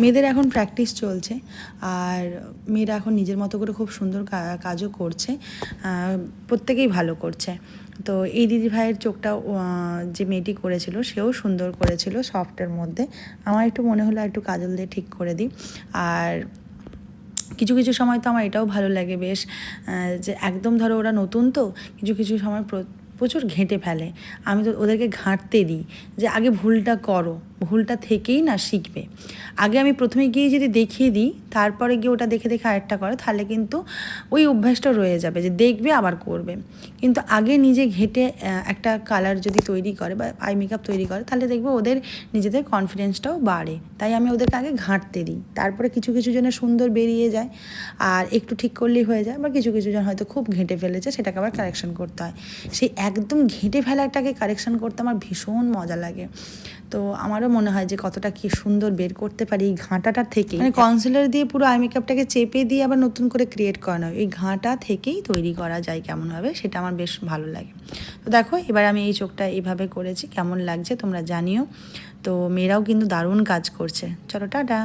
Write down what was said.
মেয়েদের এখন প্র্যাকটিস চলছে, আর মেয়েরা এখন নিজের মতো করে খুব সুন্দর কাজও করছে, প্রত্যেকেই ভালো করছে। তো এই দিদিভাইয়ের চোখটা যে মেয়েটি করেছিল সেও সুন্দর করেছিল, সফটের মধ্যে। আমার একটু মনে হলো একটু কাজল দিয়ে ঠিক করে দিই। আর কিছু কিছু সময় তো আমার এটাও ভালো লাগে বেশ, যে একদম ধরো ওরা নতুন তো কিছু কিছু সময় প্রচুর ঘেঁটে ফেলে। আমি তো ওদেরকে ঘাঁটতে দিই যে আগে ভুলটা করো, ভুলটা থেকেই না শিখবে। আগে আমি প্রথমে গিয়ে যদি দেখিয়ে দিই, তারপরে গিয়ে ওটা দেখে দেখে আরেকটা করে, তাহলে কিন্তু ওই অভ্যাসটা রয়ে যাবে যে দেখবে আবার করবে। কিন্তু আগে নিজে ঘেঁটে একটা কালার যদি তৈরি করে বা আই মেকআপ তৈরি করে, তাহলে দেখবে ওদের নিজেদের কনফিডেন্সটাও বাড়ে। তাই আমি ওদেরকে আগে ঘাঁটতে দিই, তারপরে কিছু কিছু জনের সুন্দর বেরিয়ে যায় আর একটু ঠিক করলেই হয়ে যায়। বা কিছু কিছু জন হয়তো খুব ঘেঁটে ফেলেছে, সেটাকে আবার কারেকশন করতে হয়। সেই একদম ঘেঁটে ফেলাটাকে কারেকশন করতে আমার ভীষণ মজা লাগে। তো আমারও মনে হয় যে কতটা কি সুন্দর বের করতে পারি এই ঘাঁটাটা থেকে। মানে কনসিলার দিয়ে পুরো আই মেকআপটাকে চেপে দিয়ে আবার নতুন করে ক্রিয়েট করানো, এই ঘাঁটা থেকেই তৈরি করা যায় কেমনভাবে, সেটা আমার বেশ ভালো লাগে। তো দেখো এবার আমি এই চোখটা এইভাবে করেছি, কেমন লাগছে তোমরা জানিও। তো মেয়েরাও কিন্তু দারুণ কাজ করছে। চলো টাটা।